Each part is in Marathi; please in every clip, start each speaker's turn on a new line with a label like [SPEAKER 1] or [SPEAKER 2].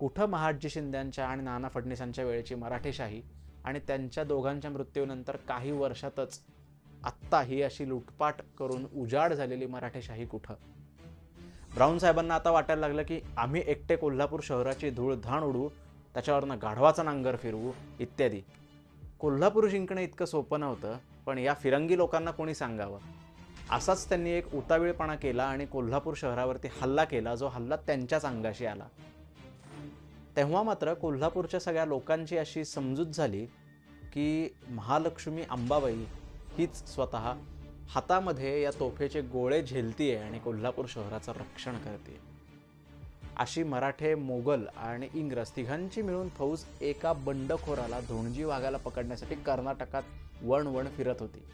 [SPEAKER 1] कुठं महादजी शिंद्यांच्या आणि नाना फडणवीसांच्या वेळेची मराठेशाही आणि त्यांच्या दोघांच्या मृत्यूनंतर काही वर्षातच आत्ता ही अशी लुटपाट करून उजाड झालेली मराठेशाही कुठं? ब्राऊन साहेबांना आता वाटायला लागलं की आम्ही एकटे कोल्हापूर शहराची धूळ धाण उडवू, त्याच्यावरनं गाढवाचा नांगर फिरवू इत्यादी. कोल्हापूर जिंकणं इतकं सोपं नव्हतं, पण या फिरंगी लोकांना कोणी सांगावं. असाच त्यांनी एक उतावीळपणा केला आणि कोल्हापूर शहरावरती हल्ला केला, जो हल्ला त्यांच्याच अंगाशी आला. तेव्हा मात्र कोल्हापूरच्या सगळ्या लोकांची अशी समजूत झाली की महालक्ष्मी अंबाबाई हीच स्वतः हातामध्ये या तोफेचे गोळे झेलतीये आणि कोल्हापूर शहराचं रक्षण करते. अशी मराठे, मोगल आणि इंग्रज तिघांची मिळून फौज एका बंडखोराला धोणजी वाघाला पकडण्यासाठी कर्नाटकात वणवण फिरत होती.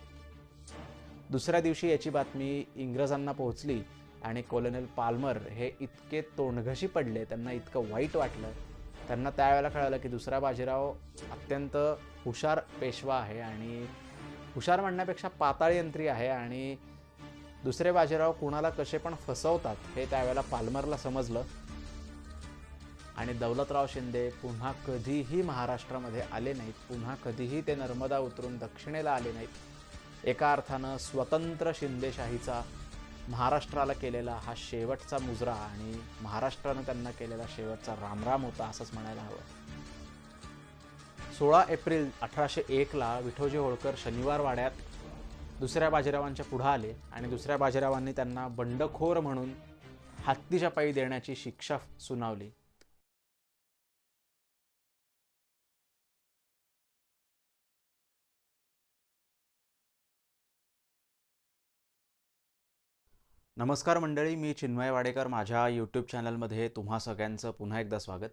[SPEAKER 1] दुसऱ्या दिवशी याची बातमी इंग्रजांना पोहोचली आणि कॉलोनेल पाल्मर हे इतके तोंडघशी पडले, त्यांना इतकं वाईट वाटलं. त्यांना त्यावेळेला कळालं की दुसरा बाजीराव अत्यंत हुशार पेशवा आहे आणि हुशार म्हणण्यापेक्षा पाताळयंत्री आहे आणि दुसरे बाजीराव कुणाला कसे पण फसवतात हे त्यावेळेला पाल्मरला समजलं. आणि दौलतराव शिंदे पुन्हा कधीही महाराष्ट्रामध्ये आले नाहीत, पुन्हा कधीही ते नर्मदा उतरून दक्षिणेला आले नाहीत. एका अर्थानं स्वतंत्र शिंदेशाहीचा महाराष्ट्राला केलेला हा शेवटचा मुजरा आणि महाराष्ट्रानं त्यांना केलेला शेवटचा रामराम होता असंच म्हणायला हवं. 16 एप्रिल 1801ला विठोजी होळकर शनिवार वाड्यात दुसऱ्या बाजीरावांच्या पुढे आले आणि दुसऱ्या बाजीरावांनी त्यांना बंडखोर म्हणून हत्तीच्या पायी देण्याची शिक्षा सुनावली. नमस्कार मंडळी, मी चिन्मय वाडेकर. माझ्या यूट्यूब चॅनलमध्ये तुम्हा सगळ्यांचं पुन्हा एकदा स्वागत.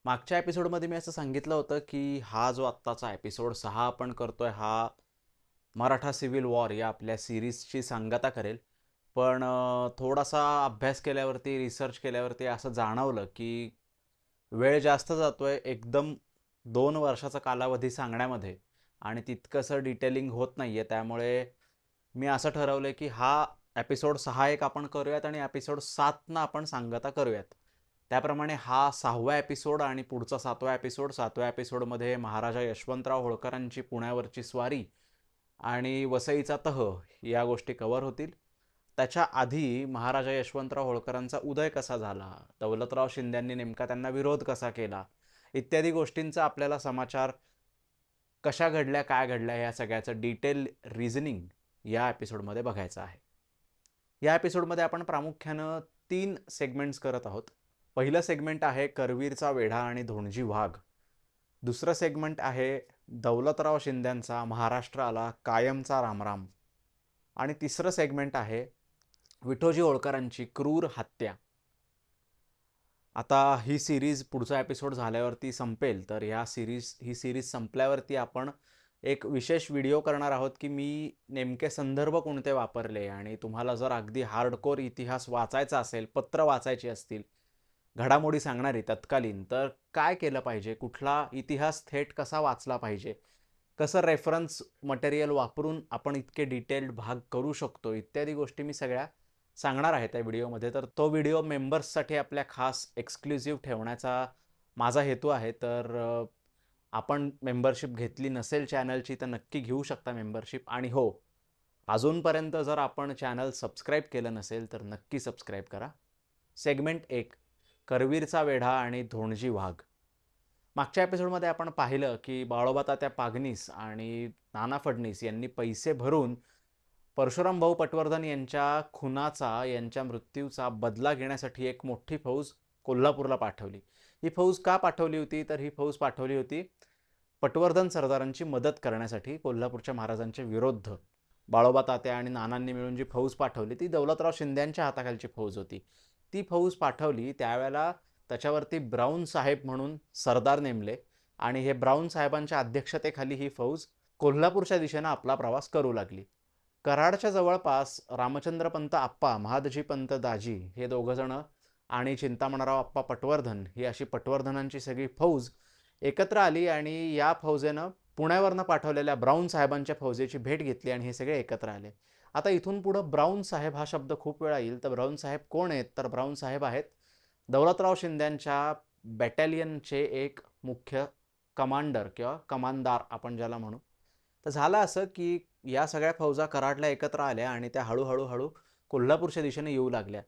[SPEAKER 1] मागच्या एपिसोडमध्ये मी असं सांगितलं होतं की हा जो आत्ताचा एपिसोड 6 आपण करतोय हा मराठा सिव्हिल वॉर या आपल्या सिरीजची सांगता करेल. पण थोडासा अभ्यास केल्यावरती, रिसर्च केल्यावरती असं जाणवलं की वेळ जास्त जातोय एकदम 2 वर्षाचा कालावधी सांगण्यामध्ये आणि तितकंसं डिटेलिंग होत नाही आहे. त्यामुळे मी असं ठरवलं की हा एपिसोड 6 एक आपण करूयात आणि एपिसोड 7 आपण सांगता करूयात. त्याप्रमाणे हा 6वा एपिसोड आणि पुढचा 7वा एपिसोड. 7व्या एपिसोडमध्ये महाराजा यशवंतराव होळकरांची पुण्यावरची स्वारी आणि वसईचा तह या गोष्टी कव्हर होतील. त्याच्या आधी महाराजा यशवंतराव होळकरांचा उदय कसा झाला, दौलतराव शिंद्यांनी नेमका त्यांना विरोध कसा केला इत्यादी गोष्टींचा आपल्याला समाचार कशा घडल्या, काय घडल्या या सगळ्याचं डिटेल रिझनिंग या एपिसोडमध्ये बघायचं आहे. या एपिसोडमध्ये आपण प्रामुख्यानं 3 सेगमेंट्स करत आहोत. पहिलं सेगमेंट आहे करवीरचा वेढा आणि धोणजी वाघ. दुसरं सेगमेंट आहे दौलतराव शिंद्यांचा महाराष्ट्राला कायमचा रामराम. आणि तिसरं सेगमेंट आहे विठोजी होळकरांची क्रूर हत्या. आता ही सिरीज पुढचा एपिसोड झाल्यावरती संपेल, तर ही सिरीज संपल्यावरती आपण एक विशेष व्हिडिओ करणार आहोत की मी नेमके संदर्भ कोणते वापरले आणि तुम्हाला जर अगदी हार्डकोर इतिहास वाचायचा असेल, पत्र वाचायची असतील, घडामोडी सांगणारी तत्कालीन, तर काय केलं पाहिजे, कुठला इतिहास थेट कसा वाचला पाहिजे, कसं रेफरन्स मटेरियल वापरून आपण इतके डिटेल्ड भाग करू शकतो इत्यादी गोष्टी मी सगळ्या सांगणार आहे त्या व्हिडिओमध्ये. तर तो व्हिडिओ मेंबर्ससाठी आपल्या खास एक्सक्लुझिव्ह ठेवण्याचा माझा हेतू आहे. तर आपण मेंबरशिप घेतली नसेल चॅनलची तर नक्की घेऊ शकता मेंबरशिप. आणि हो, अजूनपर्यंत जर आपण चॅनल सबस्क्राईब केलं नसेल तर नक्की सबस्क्राईब करा. सेगमेंट 1 करवीरचा वेढा आणि धोणजी वाघ. मागच्या एपिसोडमध्ये आपण पाहिलं की बाळोबा तात्या पागनीस आणि नाना फडणीस यांनी पैसे भरून परशुराम भाऊ पटवर्धन यांच्या खुनाचा, यांच्या मृत्यूचा बदला घेण्यासाठी एक मोठी फौज कोल्हापूरला पाठवली. ही फौज का पाठवली होती, तर ही फौज पाठवली होती पटवर्धन सरदारांची मदत करण्यासाठी कोल्हापूरच्या महाराजांच्या विरुद्ध. बाळोबा तात्या आणि नानांनी मिळून जी फौज पाठवली ती दौलतराव शिंद्यांच्या हाताखालची फौज होती. ती फौज पाठवली त्यावेळेला त्याच्यावरती ब्राऊन साहेब म्हणून सरदार नेमले आणि हे ब्राऊन साहेबांच्या अध्यक्षतेखाली ही फौज कोल्हापूरच्या दिशेनं आपला प्रवास करू लागली. कराडच्या जवळपास रामचंद्र पंत आप्पा, महादजी पंत दाजी हे दोघंजणं आणि चिंतामणराव आप्पा पटवर्धन ही अशी पटवर्धनांची सगळी फौज एकत्र आली आणि या फौजेनं पुण्यावरनं पाठवलेल्या ब्राऊन साहेबांच्या फौजेची भेट घेतली आणि हे सगळे एकत्र आले. आता इथून पुढं ब्राऊन साहेब हा शब्द खूप वेळा येईल. तर ब्राऊन साहेब कोण आहेत, तर ब्राऊन साहेब आहेत दौलतराव शिंद्यांच्या बॅटॅलियनचे एक मुख्य कमांडर किंवा कमानदार आपण ज्याला म्हणू. तर झालं असं की या सगळ्या फौजा कराडला एकत्र आल्या आणि त्या हळूहळू कोल्हापूरच्या दिशेने येऊ लागल्या.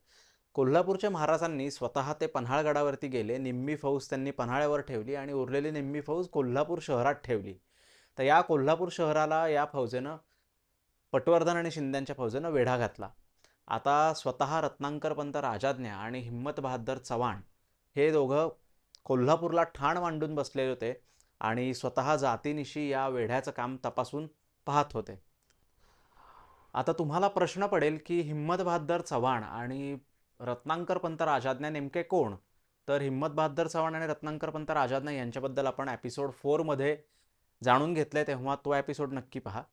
[SPEAKER 1] कोल्हापूरच्या महाराजांनी स्वतः ते पन्हाळगडावरती गेले. निम्मी फौज त्यांनी पन्हाळ्यावर ठेवली आणि उरलेली निम्मी फौज कोल्हापूर शहरात ठेवली. तर या कोल्हापूर शहराला या फौजेनं पटवर्धन आणि शिंद्यांच्या फौजेनं वेढा घातला. आता स्वतः रत्नाकरपंत राजाज्ञा आणि हिम्मत बहाद्दर चव्हाण हे दोघं कोल्हापूरला ठाण मांडून बसलेले होते आणि स्वतः जातीनिशी या वेढ्याचं काम तपासून पाहत होते. आता तुम्हाला प्रश्न पडेल की हिम्मत बहाद्दर चव्हाण आणि रत्नाकरपंत राजाज्ञा नेमके कोण? तर हिम्मत बहाद्दर चव्हाण आणि रत्नाकरपंत राजाज्ञा यांच्याबद्दल आपण एपिसोड 4 मध्ये जाणून घेतलंय, तेव्हा तो एपिसोड नक्की पहा.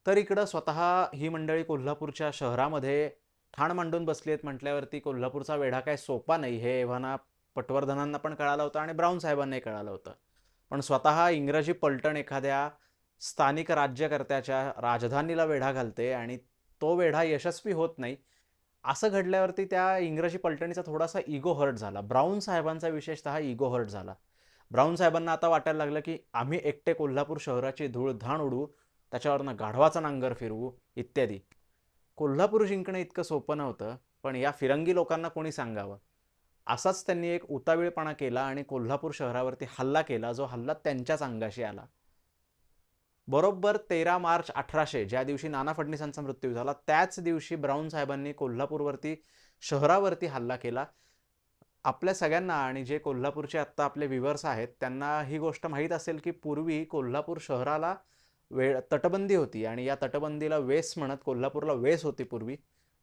[SPEAKER 1] तर इकडं स्वतः ही मंडळी कोल्हापूरच्या शहरामध्ये ठाण मांडून बसली आहेत म्हटल्यावरती कोल्हापूरचा वेढा काय सोपा नाही हे एव्हाना पटवर्धनांना पण कळालं होतं आणि ब्राऊन साहेबांनाही कळालं होतं. पण स्वतः इंग्रजी पलटण एखाद्या स्थानिक राज्यकर्त्याच्या राजधानीला वेढा घालते आणि तो वेढा यशस्वी होत नाही. असं घडल्यावरती त्या इंग्रजी पलटणीचा थोडासा इगो हर्ट झाला. ब्राऊन साहेबांचा विशेषतः इगो हर्ट झाला. ब्राऊन साहेबांना आता वाटायला लागलं की आम्ही एकटे कोल्हापूर शहराची धूळधाण उडवू, त्याच्यावरनं गाढवाचा नांगर फिरवू इत्यादी. कोल्हापूर जिंकणं इतकं सोपं नव्हतं, पण या फिरंगी लोकांना कोणी सांगावं. असाच त्यांनी एक उतावीळपणा केला आणि कोल्हापूर शहरावरती हल्ला केला, जो हल्ला त्यांच्याच अंगाशी आला. बरोबर 13 मार्च 1800 ज्या दिवशी नाना फडणवीसांचा मृत्यू झाला, त्याच दिवशी ब्राऊन साहेबांनी कोल्हापूरवरती शहरावरती हल्ला केला. आपल्या सगळ्यांना आणि जे कोल्हापूरचे आत्ता आपले व्ह्यूअर्स आहेत त्यांना ही गोष्ट माहीत असेल की पूर्वी कोल्हापूर शहराला तटबंदी होती आणि या तटबंदीला वेस म्हणत, कोल्हापूरला वेस होती पूर्वी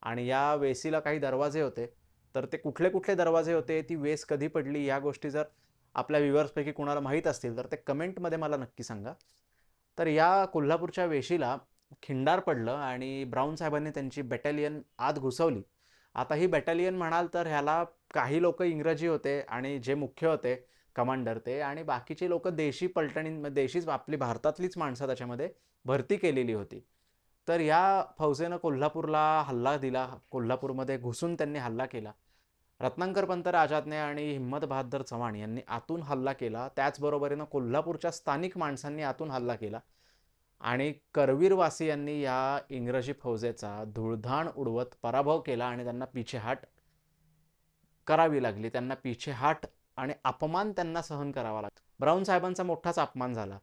[SPEAKER 1] आणि या वेसीला काही दरवाजे होते. तर ते कुठले कुठले दरवाजे होते, ती वेस कधी पडली, या गोष्टी जर आपल्या व्ह्यूअर्सपैकी कुणाला माहीत असतील तर ते कमेंटमध्ये मला नक्की सांगा. तर या कोल्हापूरच्या वेशीला खिंडार पडलं आणि ब्राऊन साहेबांनी त्यांची बॅटॅलियन आत घुसवली. आता ही बॅटॅलियन म्हणाल तर ह्याला काही लोक इंग्रजी होते आणि जे मुख्य होते कमांडर ते, आणि बाकीची लोक देशी पलटणींमध्ये, देशीच आपली भारतातलीच माणसं त्याच्यामध्ये भरती केलेली होती. तर या फौजेनं कोल्हापूरला हल्ला दिला. कोल्हापूरमध्ये घुसून त्यांनी हल्ला केला. रत्नाकरपंत राजाज्ञा आणि हिम्मत बहाद्दर चव्हाण यांनी आतून हल्ला केला. त्याचबरोबरीनं कोल्हापूरच्या स्थानिक माणसांनी आतून हल्ला केला आणि करवीरवासियांनी या इंग्रजी फौजेचा धूळधाण उडवत पराभव केला आणि त्यांना पिछेहाट करावी लागली. त्यांना पिछेहाट आणि अपमान त्यांना सहन करावा लागला. ब्राऊन साहेबांचा मोठाच अपमान झाला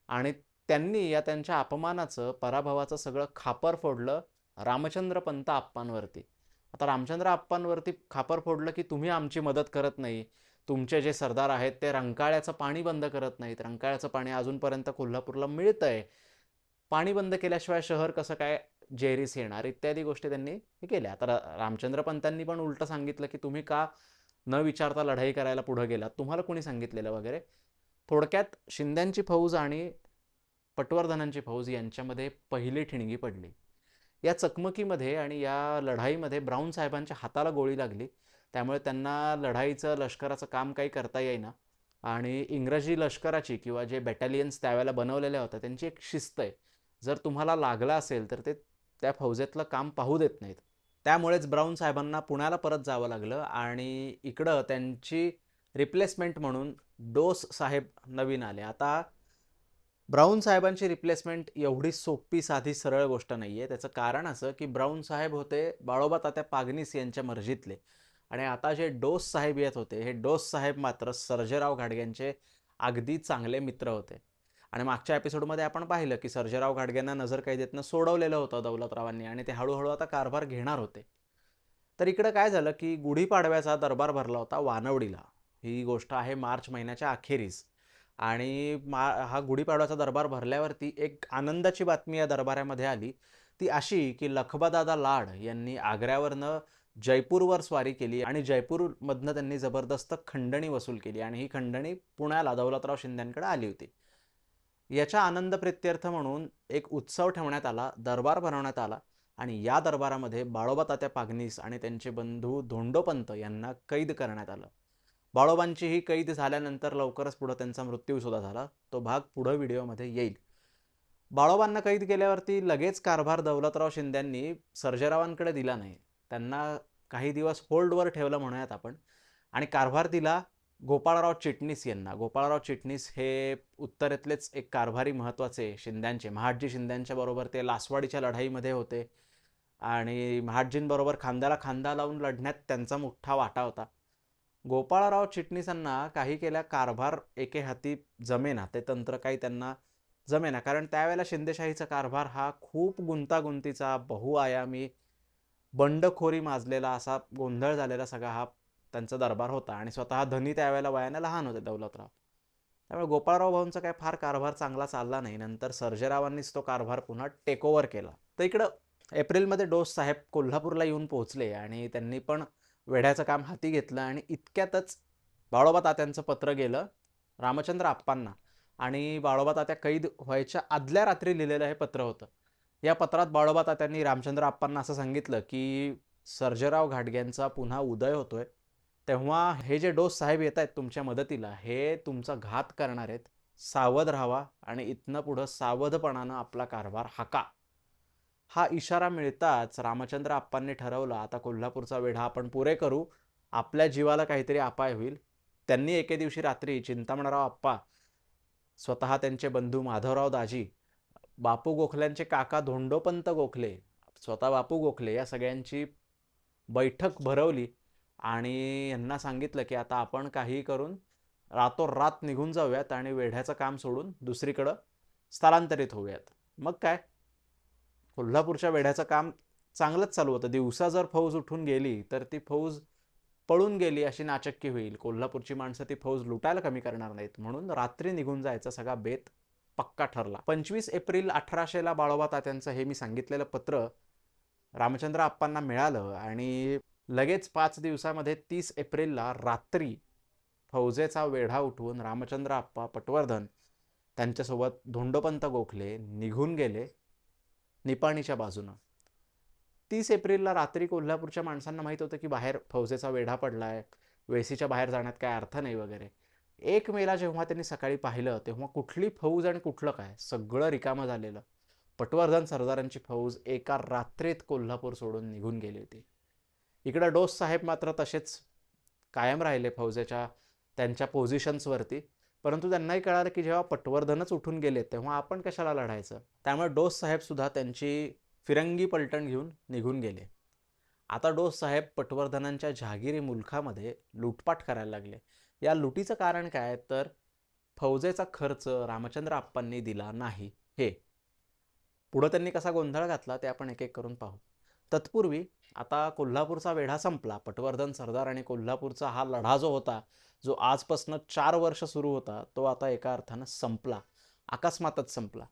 [SPEAKER 1] आणि त्यांनी या त्यांच्या अपमानाचं, पराभवाचं सगळं खापर फोडलं रामचंद्र पंत आप्पांवरती. आता रामचंद्र आप्पांवरती खापर फोडलं की तुम्ही आमची मदत करत नाही, तुमचे जे सरदार आहेत ते रंकाळ्याचं पाणी बंद करत नाहीत, रंकाळ्याचं पाणी अजूनपर्यंत कोल्हापूरला मिळतंय, पाणी बंद केल्याशिवाय शहर कसं काय जेरीस येणार, इत्यादी गोष्टी त्यांनी केल्या. आता रामचंद्र पंतांनी पण उलटं सांगितलं की तुम्ही का न विचारता लढाई करायला पुढे गेलात, तुम्हाला कोणी सांगितलेलं वगैरे. थोडक्यात शिंद्यांची फौज आणि पटवर्धनांची फौज यांच्यामध्ये पहिली ठिणगी पडली. या चकमकीमध्ये आणि या लढाईमध्ये ब्राऊन साहेबांच्या हाताला गोळी लागली. त्यामुळे त्यांना लढाईचं, लष्कराचं काम काही करता येईना आणि इंग्रजी लष्कराची किंवा जे बॅटॅलियन्स त्यावेळेला बनवलेल्या होत्या त्यांची एक शिस्त आहे, जर तुम्हाला लागला असेल तर ते त्या फौजेतलं काम पाहू देत नाहीत. त्यामुळेच ब्राऊन साहेबांना पुण्याला परत जावं लागलं आणि इकडं त्यांची रिप्लेसमेंट म्हणून डोस साहेब नवीन आले. आता ब्राऊन साहेबांची रिप्लेसमेंट एवढी सोपी साधी सरळ गोष्ट नाही आहे. त्याचं कारण असं की ब्राऊन साहेब होते बाळोबा तात्या पागनीस यांच्या मर्जीतले आणि आता जे डोस साहेब येत होते, हे डोस साहेब मात्र सर्जेराव घाटग्यांचे अगदी चांगले मित्र होते. आणि मागच्या एपिसोडमध्ये आपण पाहिलं की सर्जेराव घाटग्यांना नजरकैदेतनं सोडवलेलं होतं दौलतरावांनी आणि ते हळूहळू आता कारभार घेणार होते. तर इकडं काय झालं की गुढीपाडव्याचा दरबार भरला होता वानवडीला. ही गोष्ट आहे मार्च महिन्याच्या अखेरीस आणि हा गुढीपाडव्याचा दरबार भरल्यावरती एक आनंदाची बातमी या दरबारामध्ये आली. ती अशी की लखबादादा लाड यांनी आग्र्यावरनं जयपूरवर स्वारी केली आणि जयपूरमधनं त्यांनी जबरदस्त खंडणी वसूल केली आणि ही खंडणी पुण्याला दौलतराव शिंद्यांकडे आली होती. याच्या आनंद प्रित्यर्थ म्हणून एक उत्सव ठेवण्यात आला, दरबार भरवण्यात आला आणि या दरबारामध्ये बाळोबा तात्या पागनीस आणि त्यांचे बंधू धोंडोपंत यांना कैद करण्यात आलं. बाळोबांची ही कैद झाल्यानंतर लवकरच पुढं त्यांचा मृत्यूसुद्धा झाला. तो भाग पुढं व्हिडिओमध्ये येईल. बाळोबांना कैद केल्यावरती लगेच कारभार दौलतराव शिंद्यांनी सर्जेरावांकडे दिला नाही. त्यांना काही दिवस होल्डवर ठेवलं म्हणूयात आपण आणि कारभार दिला गोपाळराव चिटणीस यांना. गोपाळराव चिटणीस हे उत्तरेतलेच एक कारभारी महत्त्वाचे शिंद्यांचे, महाडजी शिंद्यांच्या बरोबर ते लासवाडीच्या लढाईमध्ये होते आणि महाडजींबरोबर खांद्याला खांदा लावून लढण्यात त्यांचा मोठा वाटा होता. गोपाळराव चिटणीसांना काही केल्या कारभार एके हाती जमेना, ते तंत्र काही त्यांना जमेना. कारण त्यावेळेला शिंदेशाहीचा कारभार हा खूप गुंतागुंतीचा, बहुआयामी, बंडखोरी माजलेला, असा गोंधळ झालेला सगळा हा त्यांचा दरबार होता आणि स्वतः धनी त्यावेळेला वयाने लहान होते दौलतराव. त्यामुळे गोपाळराव भाऊंचा काय फार कारभार चांगला चालला नाही. नंतर सर्जेरावांनीच तो कारभार पुन्हा टेक ओव्हर केला. तर इकडं एप्रिलमध्ये डोस साहेब कोल्हापूरला येऊन पोहोचले आणि त्यांनी पण वेढ्याचं काम हाती घेतलं आणि इतक्यातच बाळोबा तात्यांचं पत्र गेलं रामचंद्र आप्पांना आणि बाळोबा तात्या कैद व्हायच्या आदल्या रात्री लिहिलेलं हे पत्र होतं. या पत्रात बाळोबा तात्यांनी रामचंद्र आप्पांना असं सांगितलं की सर्जेराव घाटग्यांचा पुन्हा उदय होतोय, तेव्हा हे जे डोस साहेब येत आहेत तुमच्या मदतीला, हे तुमचा घात करणार आहेत. सावध राहावा आणि इथनं पुढं सावधपणानं आपला कारभार हाका. हा इशारा मिळताच रामचंद्र आप्पांनी ठरवलं, आता कोल्हापूरचा वेढा आपण पुरे करू, आपल्या जीवाला काहीतरी अपाय होईल. त्यांनी एके दिवशी रात्री चिंतामणराव आप्पा, स्वतः त्यांचे बंधू माधवराव दाजी, बापू गोखल्यांचे काका धोंडोपंत गोखले, स्वतः बापू गोखले, या सगळ्यांची बैठक भरवली आणि यांना सांगितलं की आता आपण काही करून रातोरात निघून जाऊयात आणि वेढ्याचं काम सोडून दुसरीकडं स्थलांतरित होऊयात. मग काय, कोल्हापूरच्या वेढ्याचं काम चांगलंच चालू होतं. दिवसा जर फौज उठून गेली तर ती फौज पळून गेली अशी नाचक्की होईल. कोल्हापूरची माणसं ती फौज लुटायला कमी करणार नाहीत, म्हणून रात्री निघून जायचा सगळा बेत पक्का ठरला. 25 एप्रिल 1800ला बाळोबा तात्यांचं हे मी सांगितलेलं पत्र रामचंद्र आप्पांना मिळालं आणि लगेच 5 दिवसामध्ये 30 एप्रिलला रात्री फौजेचा वेढा उठवून रामचंद्र आप्पा, पटवर्धन, त्यांच्यासोबत धोंडोपंत गोखले निघून गेले निपाणीच्या बाजूनं. 30 एप्रिलला रात्री कोल्हापूरच्या माणसांना माहीत होतं की बाहेर फौजेचा वेढा पडलाय, वेसीच्या बाहेर जाण्यात काय अर्थ नाही वगैरे. 1 मेला जेव्हा त्यांनी सकाळी पाहिलं तेव्हा कुठली फौज आणि कुठलं काय, सगळं रिकामं झालेलं. पटवर्धन सरदारांची फौज एका रात्रीत कोल्हापूर सोडून निघून गेली होती. इकडं डोस साहेब मात्र तसेच कायम राहिले फौजेच्या त्यांच्या पोझिशन्सवरती, परंतु त्यांनाही कळालं की जेव्हा पटवर्धनच उठून गेले तेव्हा आपण कशाला लढायचं. त्यामुळे डोस साहेब सुद्धा त्यांची फिरंगी पलटण घेऊन निघून गेले. आता डोस साहेब पटवर्धनांच्या जहागिरी मुलखामध्ये लूटपाट करायला लागले. या लुटीचं कारण काय, तर फौजेचा खर्च रामचंद्र आप्पांनी दिला नाही हे. पुढं त्यांनी कसा गोंधळ घातला ते आपण एक एक करून पाहू. तत्पूर्वी आता कोल्हापूरचा वेढा संपला. पटवर्धन सरदार आणि कोल्हापूरचा हा लढा जो होता, जो आजपासून 4 वर्ष सुरू होता, तो आता एका अर्थानं संपला, अकस्मातच संपला.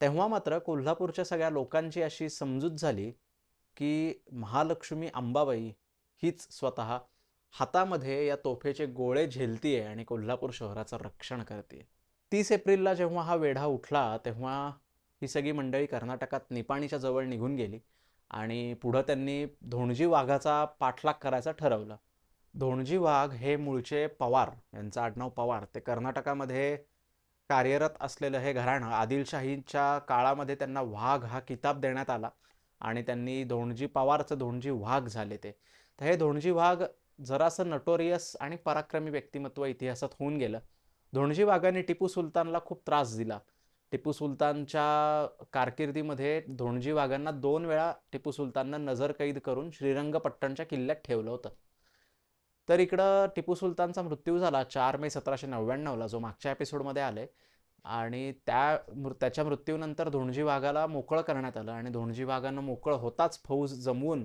[SPEAKER 1] तेव्हा मात्र कोल्हापूरच्या सगळ्या लोकांची अशी समजूत झाली की महालक्ष्मी अंबाबाई हीच स्वतः हातामध्ये या तोफेचे गोळे झेलतीये आणि कोल्हापूर शहराचं रक्षण करते. 30 एप्रिलला जेव्हा हा वेढा उठला तेव्हा ही सगळी मंडळी कर्नाटकात निपाणीच्या जवळ निघून गेली आणि पुढं त्यांनी धोणजी वाघाचा पाठलाग करायचं ठरवलं. धोणजी वाघ हे मूळचे पवार, यांचं आडनाव पवार. ते कर्नाटकामध्ये कार्यरत असलेलं हे घराणं, आदिलशाहीच्या काळामध्ये त्यांना वाघ हा किताब देण्यात आला आणि त्यांनी धोणजी पवारचं धोणजी वाघ झाले ते. तर हे धोणजी वाघ जरासं नटोरियस आणि पराक्रमी व्यक्तिमत्व इतिहासात होऊन गेलं. धोणजी वाघाने टिपू सुलतानला खूप त्रास दिला. टिपू सुलतानच्या कारकिर्दीमध्ये धोणजी वाघांना 2 वेळा टिपू सुलताननं नजरकैद करून श्रीरंगपट्टणच्या किल्ल्यात ठेवलं होतं. तर इकडं टिपू सुलतानचा मृत्यू झाला 4 मे 1799ला, जो मागच्या एपिसोडमध्ये आले आणि त्याच्या मृत्यूनंतर धोणजी वाघाला मोकळं करण्यात आलं आणि धोणजी वाघानं मोकळं होताच फौज जमवून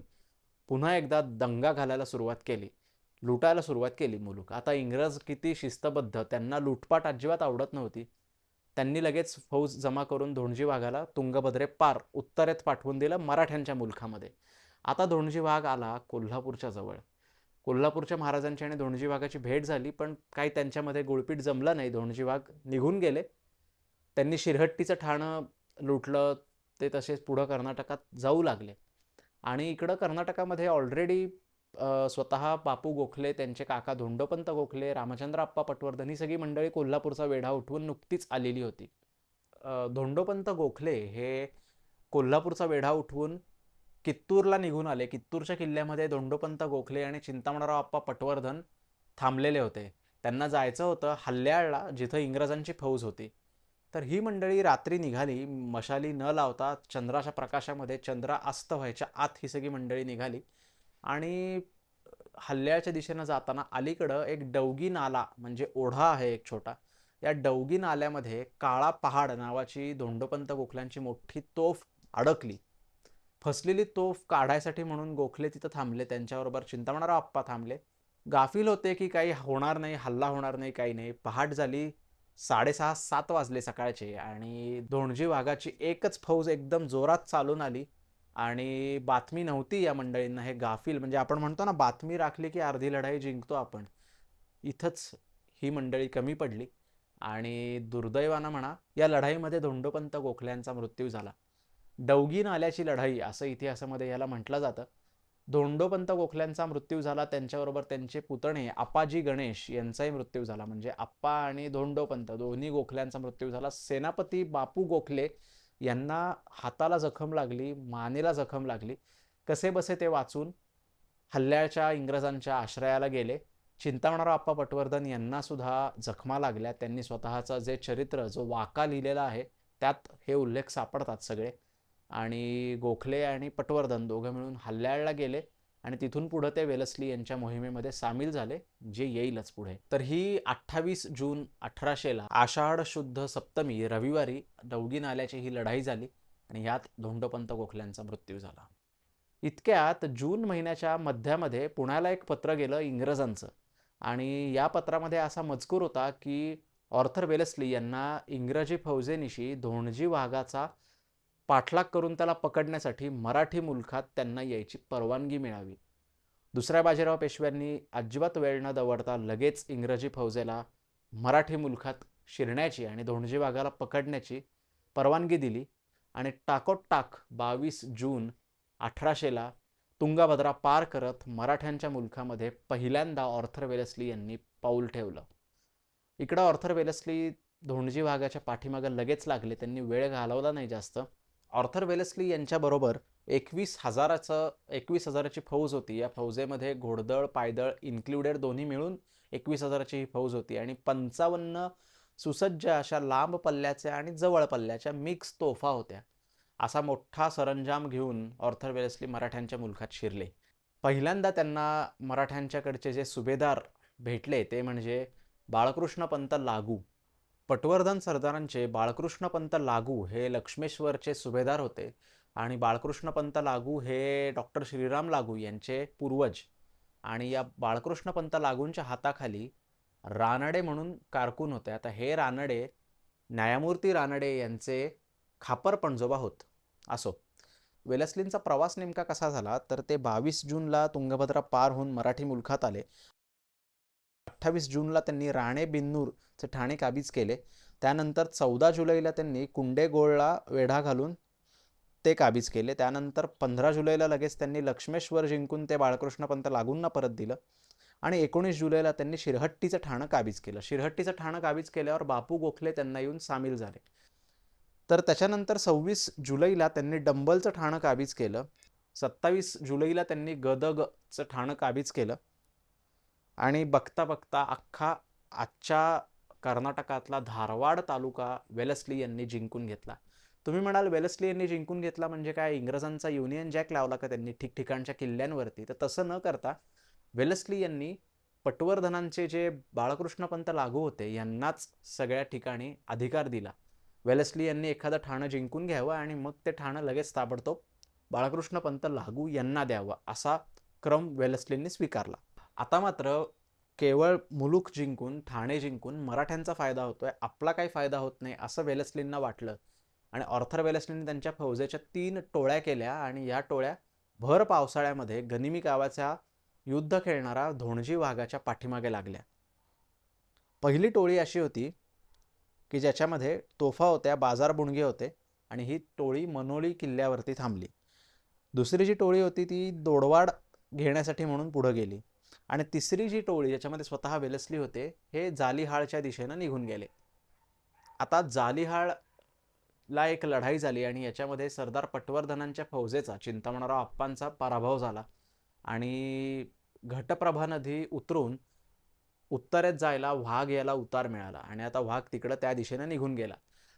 [SPEAKER 1] पुन्हा एकदा दंगा घालायला सुरुवात केली, लुटायला सुरुवात केली मुलूक. आता इंग्रज किती शिस्तबद्ध, त्यांना लुटपाट अजिबात आवडत नव्हती. त्यांनी लगेच फौज जमा करून धोणजी वाघाला तुंगभद्रे पार उत्तरेत पाठवून दिलं मराठ्यांच्या मुलखामध्ये. आता धोणजी वाघ आला कोल्हापूरच्या जवळ. कोल्हापूरच्या महाराजांची आणि धोणजी वाघाची भेट झाली, पण काही त्यांच्यामध्ये गुळपीट जमलं नाही. धोणजी वाघ निघून गेले. त्यांनी शिरहट्टीचं ठाणं लुटलं, ते तसेच पुढं कर्नाटकात जाऊ लागले आणि इकडं कर्नाटकामध्ये ऑलरेडी स्वतः बापू गोखले, त्यांचे काका धोंडोपंत गोखले, रामचंद्र आप्पा पटवर्धन ही सगळी मंडळी कोल्हापूरचा वेढा उठवून नुकतीच आलेली होती. धोंडोपंत गोखले हे कोल्हापूरचा वेढा उठवून कित्तूरला निघून आले. कित्तूरच्या किल्ल्यामध्ये धोंडोपंत गोखले आणि चिंतामणराव आप्पा पटवर्धन थांबलेले होते. त्यांना जायचं होतं हल्ल्याळला, जिथं इंग्रजांची फौज होती. तर ही मंडळी रात्री निघाली, मशाली न लावता चंद्राच्या प्रकाशामध्ये, चंद्र अस्त व्हायच्या आत ही सगळी मंडळी निघाली आणि हल्ल्याच्या दिशेनं जाताना अलीकडं एक डौगी नाला म्हणजे ओढा आहे एक छोटा. या डौगी नाल्यामध्ये काळा पहाड नावाची धोंडोपंत गोखल्यांची मोठी तोफ अडकली. फसलेली तोफ काढायसाठी म्हणून गोखले तिथं थांबले. त्यांच्याबरोबर चिंतामणराव आप्पा थांबले. गाफील होते की काही होणार नाही, हल्ला होणार नाही, काही नाही. पहाट झाली, 6:30-7 वाजले सकाळचे आणि धोणजी वाघाची एकच फौज एकदम जोरात चालून आली आणि बातमी नव्हती या मंडळींना. हे गाफील म्हणजे आपण म्हणतो ना, बातमी राखली की अर्धी लढाई जिंकतो आपण. इथंच ही मंडळी कमी पडली आणि दुर्दैवानं म्हणा, या लढाईमध्ये धोंडोपंत गोखल्यांचा मृत्यू झाला. डौगी नाल्याची लढाई असं इतिहासामध्ये याला म्हटलं जातं. धोंडोपंत गोखल्यांचा मृत्यू झाला, त्यांच्याबरोबर त्यांचे पुतणे आप्पाजी गणेश यांचाही मृत्यू झाला. म्हणजे आप्पा आणि धोंडोपंत दोन्ही गोखल्यांचा मृत्यू झाला. सेनापती बापू गोखले यांना हाताला जखम लागली, मानेला जखम लागली. कसे बसे ते वाचून हल्ल्याच्या इंग्रजांच्या आश्रयाला गेले. चिंतामणराव आप्पा पटवर्धन यांना सुद्धा जखमा लागल्या. त्यांनी स्वतःचं जे चरित्र, जो वाका लिहिलेला आहे, त्यात हे उल्लेख सापडतात सगळे. आणि गोखले आणि पटवर्धन दोघं मिळून हल्ल्याळला गेले आणि तिथून पुढे ते वेलस्ली यांच्या मोहिमेमध्ये सामील झाले, जे येईलच पुढे. तर ही 28 जून 1800ला आषाढ शुद्ध सप्तमी रविवारी डौगी नाल्याची ही लढाई झाली आणि यात धोंडोपंत गोखल्यांचा मृत्यू झाला. इतक्यात जून महिन्याच्या मध्यामध्ये पुण्याला एक पत्र गेलं इंग्रजांचं आणि या पत्रामध्ये असा मजकूर होता की ऑर्थर वेलस्ली यांना इंग्रजी फौजेनिशी धोणजी वाघाचा पाठलाग करून त्याला पकडण्यासाठी मराठी मुलखात त्यांना यायची परवानगी मिळावी. दुसऱ्या बाजीराव पेशव्यांनी अजिबात वेळ न दवडता लगेच इंग्रजी फौजेला मराठी मुलखात शिरण्याची आणि धोणजी वाघाला पकडण्याची परवानगी दिली आणि टाकोटाक 22 जून 1800ला तुंगभद्रा पार करत मराठ्यांच्या मुलखामध्ये पहिल्यांदा ऑर्थर वेलस्ली यांनी पाऊल ठेवलं. इकडं ऑर्थर वेलस्ली धोणजी वाघाच्या पाठीमागं लगेच लागले. त्यांनी वेळ घालवला नाही जास्त. ऑर्थर वेलस्ली यांच्याबरोबर 21,000ची फौज होती. या फौजेमध्ये घोडदळ, पायदळ इन्क्लुडेड दोन्ही मिळून 21,000ची ही फौज होती आणि 55 सुसज्ज अशा लांब पल्ल्याच्या आणि जवळ पल्ल्याच्या मिक्स तोफा होत्या. असा मोठा सरंजाम घेऊन ऑर्थर वेलस्ली मराठ्यांच्या मुलखात शिरले. पहिल्यांदा त्यांना मराठ्यांच्याकडचे जे सुभेदार भेटले ते म्हणजे बाळकृष्णपंत लागू. पटवर्धन सरदारांचे बाळकृष्णपंत लागू हे लक्ष्मेश्वरचे सुभेदार होते आणि बाळकृष्णपंत लागू हे डॉक्टर श्रीराम लागू यांचे पूर्वज. आणि या बाळकृष्णपंत लागूंच्या हाताखाली रानडे म्हणून कारकून होते. आता हे रानडे न्यायमूर्ती रानडे यांचे खापर पणजोबा होत. असो, वेलस्लींचा प्रवास नेमका कसा झाला तर ते 22 जूनला तुंगभद्रा पार होऊन मराठी मुलखात आले. 28 जूनला त्यांनी राणे बिन्नूरचे ठाणे काबीज केले. त्यानंतर 14 जुलैला त्यांनी कुंडेगोळला वेढा घालून ते काबीज केले. त्यानंतर 15 जुलैला लगेच त्यांनी लक्ष्मेश्वर जिंकून ते बाळकृष्णपंत लागूंना परत दिलं आणि 19 जुलैला त्यांनी शिरहट्टीचं ठाणं काबीज केलं. शिरहट्टीचं ठाणं काबीज केल्यावर बापू गोखले त्यांना येऊन सामील झाले. तर त्याच्यानंतर 26 जुलैला त्यांनी डंबलचं ठाणं काबीज केलं. 27 जुलैला त्यांनी गदगचं ठाणं काबीज केलं आणि बघता बघता अख्खा आजच्या कर्नाटकातला धारवाड तालुका वेलस्ली यांनी जिंकून घेतला. तुम्ही म्हणाल वेलस्ली यांनी जिंकून घेतला म्हणजे काय, इंग्रजांचा युनियन जॅक लावला का त्यांनी ठिकठिकाणच्या किल्ल्यांवरती? तर तसं न करता वेलस्ली यांनी पटवर्धनांचे जे बाळकृष्णपंत लागू होते यांनाच सगळ्या ठिकाणी अधिकार दिला. वेलस्ली यांनी एखादं ठाणं जिंकून घ्यावं आणि मग ते ठाणं लगेच ताबडतोब बाळकृष्णपंत लागू यांना द्यावं, असा क्रम वेलस्लींनी स्वीकारला. आता मात्र केवळ मुलूख जिंकून, ठाणे जिंकून मराठ्यांचा फायदा होतोय, आपला काही फायदा होत नाही असं वेलस्लींना वाटलं आणि ऑर्थर वेलस्लींनी त्यांच्या फौजेच्या 3 टोळ्या केल्या आणि या टोळ्या भर पावसाळ्यामध्ये गनिमी गावाचा युद्ध खेळणारा धोणजी वाघाच्या पाठीमागे लागल्या. पहिली टोळी अशी होती की ज्याच्यामध्ये तोफा होत्या, बाजार बुणगे होते आणि ही टोळी मनोळी किल्ल्यावरती थांबली. दुसरी जी टोळी होती ती दोडवाड घेण्यासाठी म्हणून पुढे गेली आणि तिसरी जी टोळी ज्याच्यामध्ये स्वतः वेलस्ली होते हे जालिहाळच्या दिशेनं निघून गेले. आता जालिहाळला एक लढाई झाली आणि याच्यामध्ये सरदार पटवर्धनांच्या फौजेचा, चिंतामणराव आप्पांचा पराभव झाला आणि घटप्रभा नदी उतरून उत्तरेत जायला वाघ याला उतार मिळाला आणि आता वाघ तिकडं त्या दिशेने निघून गेला.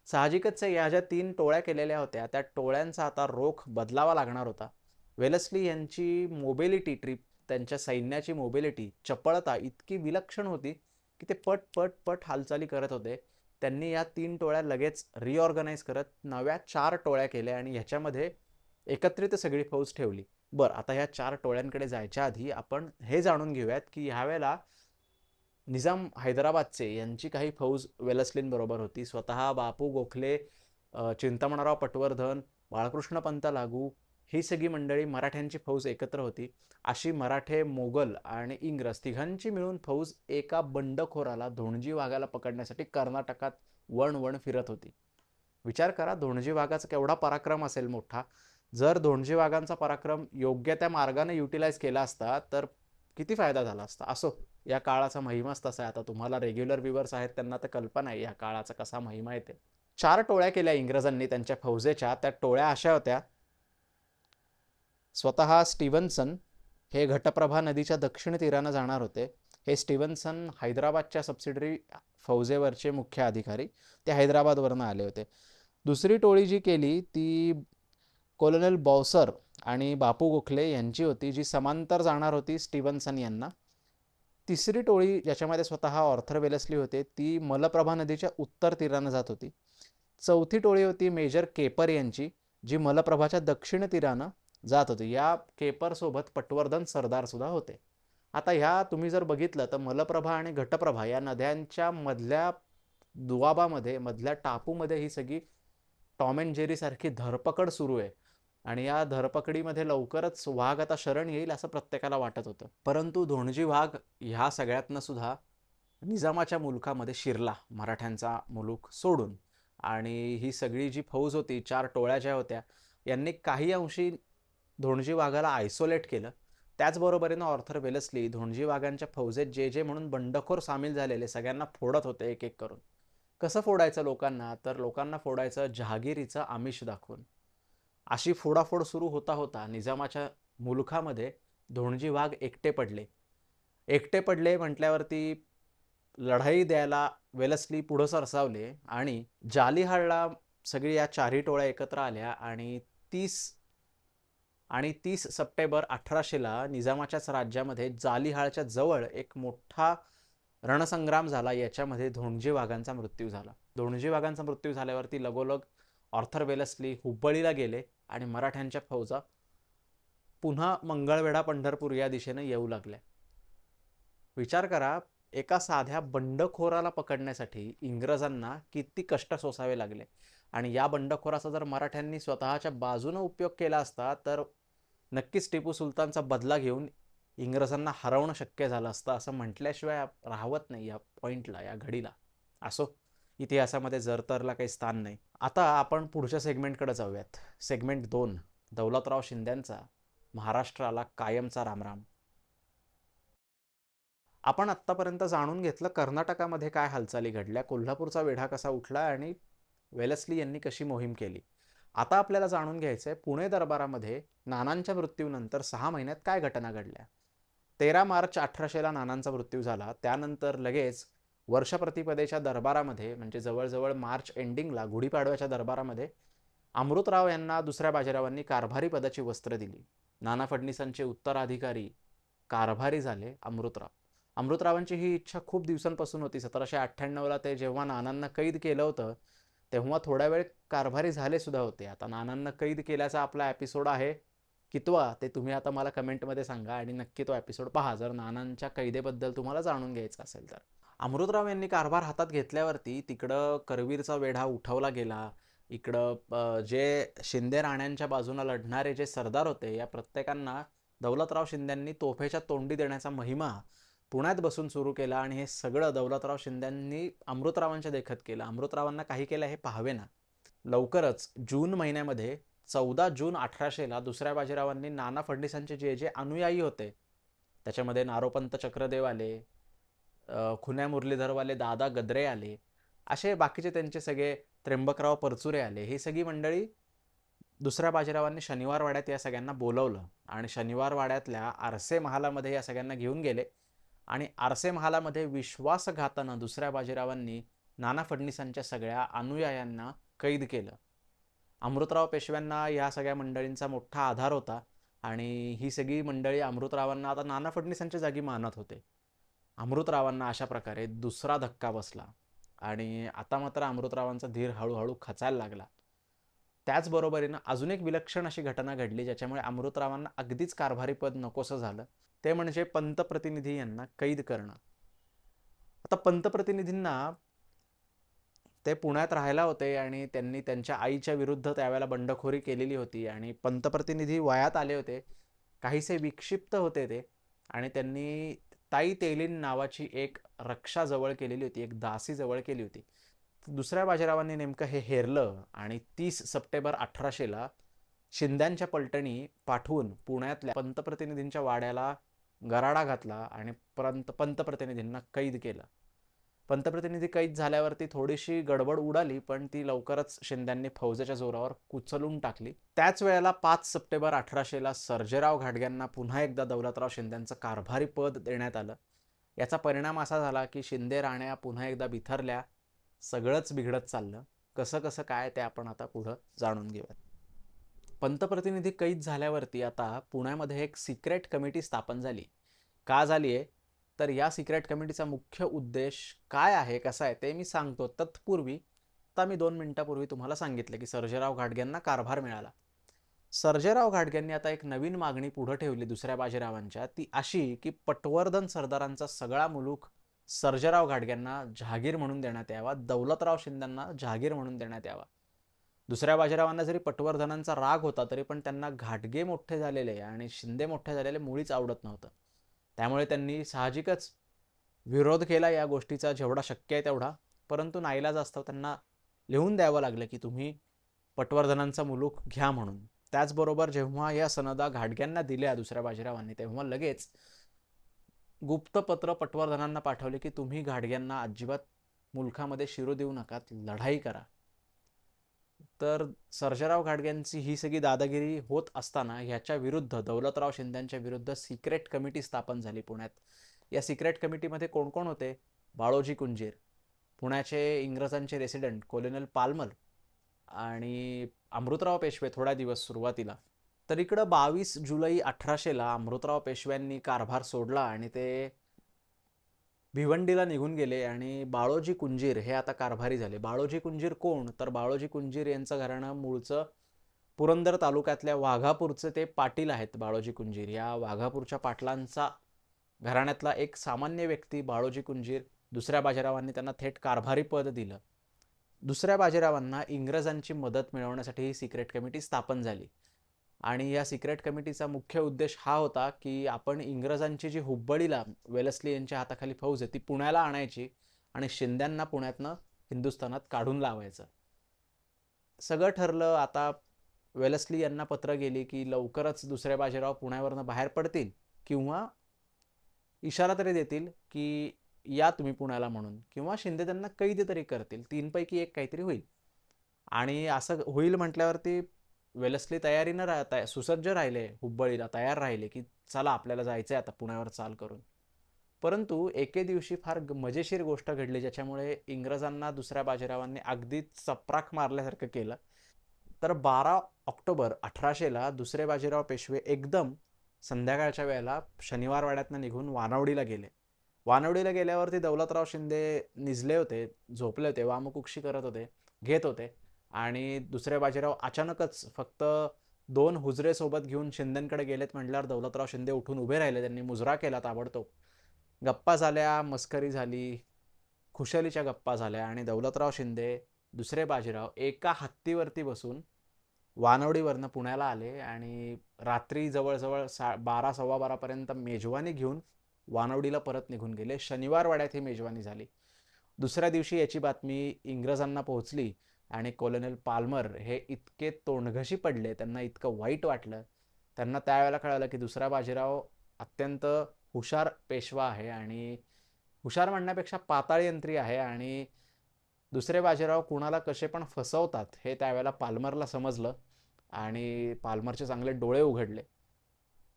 [SPEAKER 1] साहजिकच आहे, या ज्या 3 टोळ्या केलेल्या होत्या त्या टोळ्यांचा आता रोख बदलावा लागणार होता. वेलस्ली यांची मोबिलिटी ट्रिप, त्यांच्या सैन्याची मोबिलिटी, चपळता इतकी विलक्षण होती की ते पट पट पट हालचाली करत होते. त्यांनी या 3 टोळ्या लगेच रिऑर्गनाइज करत नव्या 4 टोळ्या केल्या आणि ह्याच्यामध्ये एकत्रित सगळी फौज ठेवली. बरं, आता ह्या 4 टोळ्यांकडे जायच्या आधी आपण हे जाणून घेऊयात की ह्यावेळेला निजाम हैदराबादचे यांची काही फौज वेलस्लींबरोबर होती. स्वतः बापू गोखले, चिंतामणराव पटवर्धन, बाळकृष्ण पंत लागू ही सगळी मंडळी मराठ्यांची फौज एकत्र होती. अशी मराठे, मोगल आणि इंग्रज तिघांची मिळून फौज एका बंडखोराला, धोणजी वाघाला पकडण्यासाठी कर्नाटकात वण फिरत होती. विचार करा, धोणजी वाघाचा केवढा पराक्रम असेल मोठा. जर धोणजी वाघांचा पराक्रम योग्य त्या मार्गाने युटिलाइज केला असता तर किती फायदा झाला असता. असो, या काळाचा महिमाच तसा आहे. आता तुम्हाला रेग्युलर व्ह्युअर्स आहेत त्यांना तर कल्पना आहे या काळाचा कसा महिमा येते. 4 टोळ्या केल्या इंग्रजांनी त्यांच्या फौजेच्या. त्या टोळ्या अशा होत्या. स्वतः स्टीव्हन्सन हे घटप्रभा नदीच्या दक्षिण तीरानं जाणार होते. हे स्टीव्हन्सन हैदराबादच्या सबसिडरी फौजेवरचे मुख्य अधिकारी, ते हैदराबादवरनं आले होते. दुसरी टोळी जी केली ती कॉलोनेल बॉसर आणि बापू गोखले यांची होती, जी समांतर जाणार होती स्टीव्हन्सन यांना. तिसरी टोळी ज्याच्यामध्ये स्वतः ऑर्थर वेलस्ली होते ती मलप्रभा नदीच्या उत्तर तीरानं जात होती. चौथी टोळी होती मेजर केपर यांची, जी मलप्रभाच्या दक्षिण तीरानं जात होती. या केपर सोबत पटवर्धन सरदार सुद्धा होते. आता ह्या तुम्ही जर बघितलं तर मलप्रभा आणि घटप्रभा या नद्यांच्या मधल्या दुआबामध्ये, मधल्या टापूमध्ये ही सगळी टॉम अँड जेरी सारखी धरपकड सुरू आहे आणि या धरपकडीमध्ये लवकरच वाघ आता शरण येईल असं प्रत्येकाला वाटत होतं. परंतु धोणजी वाघ ह्या सगळ्यातनं सुद्धा निजामाच्या मुलखामध्ये शिरला, मराठ्यांचा मुलूक सोडून. आणि ही सगळी जी फौज होती, 4 टोळ्या ज्या होत्या, यांनी काही अंशी धोणजी वाघाला आयसोलेट केलं. त्याचबरोबरीनं ऑर्थर वेलस्ली धोणजी वाघांच्या फौजेत जे म्हणून बंडखोर सामील झालेले सगळ्यांना फोडत होते एक एक करून. कसं फोडायचं लोकांना, तर लोकांना फोडायचं जहागिरीचं आमिष दाखवून. अशी फोडाफोड सुरू होता होता निजामाच्या मुलखामध्ये धोणजी वाघ एकटे पडले. एकटे पडले म्हटल्यावरती लढाई द्यायला वेलस्ली पुढं सरसावले आणि जालिहाळला सगळी या 4ही टोळ्या एकत्र आल्या आणि 30 सप्टेंबर 1800ला निजामाच्याच राज्यामध्ये जालिहाळच्या जवळ एक मोठा रणसंग्राम झाला. याच्यामध्ये धोणजी वाघांचा मृत्यू झाला. धोणजी वाघांचा मृत्यू झाल्यावरती लगोलग ऑर्थर वेलस्ली हुबळीला गेले आणि मराठ्यांच्या फौजा पुन्हा मंगळवेढा, पंढरपूर या दिशेने येऊ लागल्या. विचार करा, एका साध्या बंडखोराला पकडण्यासाठी इंग्रजांना किती कष्ट सोसावे लागले. आणि या बंडखोराचा जर मराठ्यांनी स्वतःच्या बाजूने उपयोग केला असता तर नक्कीच टिपू सुलतानचा बदला घेऊन इंग्रजांना हरवणं शक्य झालं असतं, असं म्हटल्याशिवाय राहवत नाही या पॉईंटला, या घडीला. असो, इतिहासामध्ये जरतरला काही स्थान नाही. आता आपण पुढच्या सेगमेंटकडे जाऊयात. सेगमेंट 2, दौलतराव शिंद्यांचा महाराष्ट्राला कायमचा रामराम. आपण आत्तापर्यंत जाणून घेतलं कर्नाटकामध्ये काय हालचाली घडल्या, कोल्हापूरचा वेढा कसा उठला आणि वेलस्ली यांनी कशी मोहीम केली. आता आपल्याला जाणून घ्यायचं आहे पुणे दरबारामध्ये नानांच्या मृत्यूनंतर 6 महिन्यात काय घटना घडल्या. 13 मार्च 1800ला नानांचा मृत्यू झाला. त्यानंतर लगेच वर्षप्रतिपदेच्या दरबारामध्ये, म्हणजे जवळजवळ मार्च एंडिंगला गुढीपाडव्याच्या दरबारामध्ये अमृतराव यांना दुसऱ्या बाजीरावांनी कारभारी पदाची वस्त्र दिली. नाना फडणीसांचे उत्तराधिकारी कारभारी झाले अमृतराव. अमृतरावांची ही इच्छा खूप दिवसांपासून होती. 1798ला ते जेव्हा नानांना कैद केलं होतं तेव्हा थोड्या वेळ कारभारी झाले सुद्धा होते. आता नानांना कैद केल्याचा आपला एपिसोड आहे कितवा ते तुम्ही आता मला कमेंटमध्ये सांगा आणि नक्की तो एपिसोड पहा जर नानांच्या कैदेबद्दल तुम्हाला जाणून घ्यायचं असेल तर. अमृतराव यांनी कारभार हातात घेतल्यावरती तिकडं करवीरचा वेढा उठवला गेला. इकडं जे शिंदे राण्यांच्या बाजूला लढणारे जे सरदार होते या प्रत्येकांना दौलतराव शिंद्यांनी तोफेच्या तोंडी देण्याचा महिमा पुण्यात बसून सुरू केला आणि हे सगळं दौलतराव शिंद्यांनी अमृतरावांच्या देखत केलं. अमृतरावांना काही केलं हे पाहावे ना. लवकरच जून महिन्यामध्ये 14 जून 1800ला दुसऱ्या बाजीरावांनी नाना फडणीसांचे जे अनुयायी होते त्याच्यामध्ये नारोपंत चक्रदेव आले, खुन्या मुरलीधरवाले दादा गद्रे आले, असे बाकीचे त्यांचे सगळे त्र्यंबकराव परचुरे आले. ही सगळी मंडळी दुसऱ्या बाजीरावांनी शनिवार वाड्यात या सगळ्यांना बोलवलं आणि शनिवार वाड्यातल्या आरसे महालामध्ये या सगळ्यांना घेऊन गेले आणि आरसे महालामध्ये विश्वासघातानं दुसऱ्या बाजीरावांनी नाना फडणीसांच्या सगळ्या अनुयायांना कैद केलं. अमृतराव पेशव्यांना या सगळ्या मंडळींचा मोठा आधार होता आणि ही सगळी मंडळी अमृतरावांना आता नाना फडणीसांच्या जागी मानत होते. अमृतरावांना अशा प्रकारे दुसरा धक्का बसला आणि आता मात्र अमृतरावांचा धीर हळूहळू खचायला लागला. त्याचबरोबरीनं अजून एक विलक्षण अशी घटना घडली ज्याच्यामुळे अमृतरावांना अगदीच कारभारी पद नकोसं झालं. ते म्हणजे पंतप्रतिनिधी यांना कैद करणं. आता पंतप्रतिनिधींना ते पुण्यात राहायला होते आणि त्यांनी त्यांच्या आईच्या विरुद्ध त्यावेळेला बंडखोरी केलेली होती आणि पंतप्रतिनिधी वयात आले होते. काहीसे विक्षिप्त होते ते आणि त्यांनी ताई तेलीन नावाची एक रक्षा जवळ केलेली होती, एक दासी जवळ केली होती. दुसऱ्या बाजीरावांनी नेमकं हे हेरलं आणि 30 सप्टेंबर 1800ला शिंद्यांच्या पलटणी पाठवून पुण्यातल्या पंतप्रतिनिधींच्या वाड्याला गराडा घातला आणि पंतप्रतिनिधींना कैद केलं. पंतप्रतिनिधी कैद झाल्यावरती थोडीशी गडबड उडाली, पण ती लवकरच शिंद्यांनी फौजेच्या जोरावर कुचलून टाकली. त्याच वेळेला 5 सप्टेंबर 1800ला सर्जेराव घाटग्यांना पुन्हा एकदा दौलतराव शिंद्यांचं कारभारी पद देण्यात आलं. याचा परिणाम असा झाला की शिंदे राण्या पुन्हा एकदा बिथरल्या. सगळंच बिघडत चाललं. कसं कसं काय ते आपण आता पुढं जाणून घेऊयात. पंतप्रतिनिधी कैद झाल्यावरती आता पुण्यामध्ये एक सिक्रेट कमिटी स्थापन झाली. का झाली आहे तर या सिक्रेट कमिटीचा मुख्य उद्देश काय आहे, कसा आहे ते मी सांगतो. तत्पूर्वी आता मी 2 मिनिटापूर्वी तुम्हाला सांगितलं की सर्जेराव घाटग्यांना कारभार मिळाला. सर्जेराव घाटग्यांनी आता एक नवीन मागणी पुढे ठेवली दुसऱ्या बाजीरावांच्या. ती अशी की पटवर्धन सरदारांचा सगळा मुलूक सर्जेराव घाटग्यांना जहागीर म्हणून देण्यात यावा, दौलतराव शिंद्यांना जहागीर म्हणून देण्यात यावा. दुसऱ्या बाजीरावांना जरी पटवर्धनांचा राग होता तरी पण त्यांना घाटगे मोठे झालेले आणि शिंदे मोठे झालेले मुळीच आवडत नव्हतं. त्यामुळे त्यांनी साहजिकच विरोध केला या गोष्टीचा जेवढा शक्य आहे तेवढा. परंतु नाईलाजास्तव त्यांना लिहून द्यावं लागलं की तुम्ही पटवर्धनांचा मुलूक घ्या म्हणून. त्याचबरोबर जेव्हा या सनदा घाटग्यांना दिल्या दुसऱ्या बाजीरावांनी तेव्हा लगेच गुप्तपत्र पटवर्धनांना पाठवले की तुम्ही घाटग्यांना अजिबात मुलखामध्ये शिरू देऊ नका, लढाई करा. तर सर्जेराव घाटग्यांची ही सगळी दादागिरी होत असताना ह्याच्या विरुद्ध दौलतराव शिंद्यांच्या विरुद्ध सिक्रेट कमिटी स्थापन झाली पुण्यात. या सिक्रेट कमिटीमध्ये कोण कोण होते? बाळोजी कुंजीर, पुण्याचे इंग्रजांचे रेसिडेंट कोलोनेल पाल्मर आणि अमृतराव पेशवे थोड्या दिवस सुरुवातीला. तर इकडं 22 जुलै 1800ला अमृतराव पेशव्यांनी कारभार सोडला आणि ते भिवंडीला निघून गेले आणि बाळोजी कुंजीर हे आता कारभारी झाले. बाळोजी कुंजीर कोण? तर बाळोजी कुंजीर यांचं घराणं मूळचं पुरंदर तालुक्यातल्या वाघापूरचे ते पाटील आहेत. बाळोजी कुंजीर या वाघापूरच्या पाटलांचा घराण्यातला एक सामान्य व्यक्ती बाळोजी कुंजीर. दुसऱ्या बाजीरावांनी त्यांना थेट कारभारी पद दिलं. दुसऱ्या बाजीरावांना इंग्रजांची मदत मिळवण्यासाठी ही सिक्रेट कमिटी स्थापन झाली आणि या सिक्रेट कमिटीचा मुख्य उद्देश हा होता की आपण इंग्रजांची जी हुब्बळीला वेलस्ली यांच्या हाताखाली फौज आहे ती पुण्याला आणायची आणि शिंद्यांना पुण्यातनं हिंदुस्थानात काढून लावायचं. सगळं ठरलं. आता वेलस्ली यांना पत्र गेली की लवकरच दुसरे बाजीराव पुण्यावरनं बाहेर पडतील किंवा इशारा तरी देतील की या तुम्ही पुण्याला म्हणून, किंवा शिंदे त्यांना कैद तरी करतील. 3 पैकी एक काहीतरी होईल. आणि असं होईल म्हटल्यावरती वेलस्ली तयारीनं राहता सुसज्ज राहिले, हुब्बळीला तयार राहिले की चला आपल्याला जायचंय आता पुण्यावर चाल करून. परंतु एके दिवशी फार मजेशीर गोष्ट घडली ज्याच्यामुळे इंग्रजांना दुसऱ्या बाजीरावांनी अगदी चपराक मारल्यासारखं केलं. तर 12 ऑक्टोबर 1800ला दुसरे बाजीराव पेशवे एकदम संध्याकाळच्या वेळेला शनिवार वाड्यातनं निघून वानवडीला गेले. वानवडीला गेल्यावरती दौलतराव शिंदे निजले होते, झोपले होते, वामकुक्षी करत होते, घेत होते आणि दुसरे बाजीराव अचानकच फक्त 2 हुजरे सोबत घेऊन शिंदेंकडे गेलेत म्हटल्यावर दौलतराव शिंदे उठून उभे राहिले. त्यांनी मुजरा केला ताबडतोब. गप्पा झाल्या, मस्करी झाली, खुशालीच्या गप्पा झाल्या आणि दौलतराव शिंदे, दुसरे बाजीराव एका हत्तीवरती बसून वानवडीवरनं पुण्याला आले आणि रात्री जवळजवळ 12-12:15 मेजवानी घेऊन वानवडीला परत निघून गेले. शनिवार वाड्यात ही मेजवानी झाली. दुसऱ्या दिवशी याची बातमी इंग्रजांना पोहोचली आणि कोलोनेल पाल्मर हे इतके तोंडघशी पडले, त्यांना इतकं वाईट वाटलं. त्यांना त्यावेळेला कळालं की दुसरा बाजीराव अत्यंत हुशार पेशवा आहे आणि हुशार म्हणण्यापेक्षा पाताळयंत्री आहे आणि दुसरे बाजीराव कुणाला कसे पण फसवतात हे त्यावेळेला पाल्मरला समजलं आणि पाल्मरचे चांगले डोळे उघडले.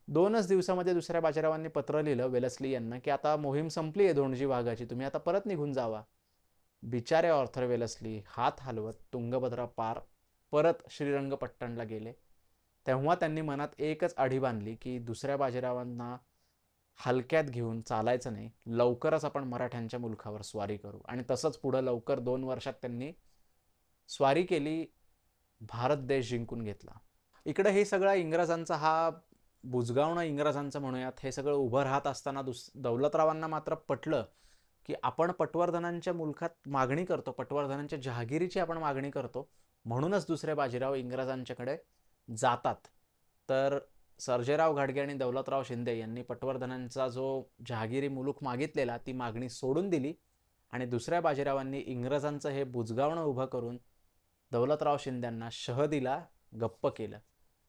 [SPEAKER 1] 2च दिवसामध्ये दुसऱ्या बाजीरावांनी पत्र लिहिलं वेलस्ली यांना की आता मोहीम संपली आहे धोंडजी वाघाची, तुम्ही आता परत निघून जावा. बिचारे ऑर्थर वेलस्ली हात हलवत तुंगभद्रा पार परत श्रीरंगपट्टणला गेले. तेव्हा त्यांनी मनात एकच आढी बांधली की दुसऱ्या बाजीरावांना हलक्यात घेऊन चालायचं नाही, लवकरच आपण मराठ्यांच्या मुलखावर स्वारी करू. आणि तसंच पुढं लवकर 2 वर्षात त्यांनी स्वारी केली, भारत देश जिंकून घेतला. इकडे हे सगळं इंग्रजांचा हा बुजगावणं इंग्रजांचं म्हणूयात, हे सगळं उभं राहत असताना दौलतरावांना मात्र पटलं की आपण पटवर्धनांच्या मुलखात मागणी करतो, पटवर्धनांच्या जहागिरीची आपण मागणी करतो, म्हणूनच दुसरे बाजीराव इंग्रजांच्याकडे जातात. तर सर्जेराव घाटगे आणि दौलतराव शिंदे यांनी पटवर्धनांचा जो जहागिरी मुलूक मागितलेला ती मागणी सोडून दिली आणि दुसऱ्या बाजीरावांनी इंग्रजांचं हे बुजगावणं उभं करून दौलतराव शिंद्यांना शह दिला, गप्प केलं.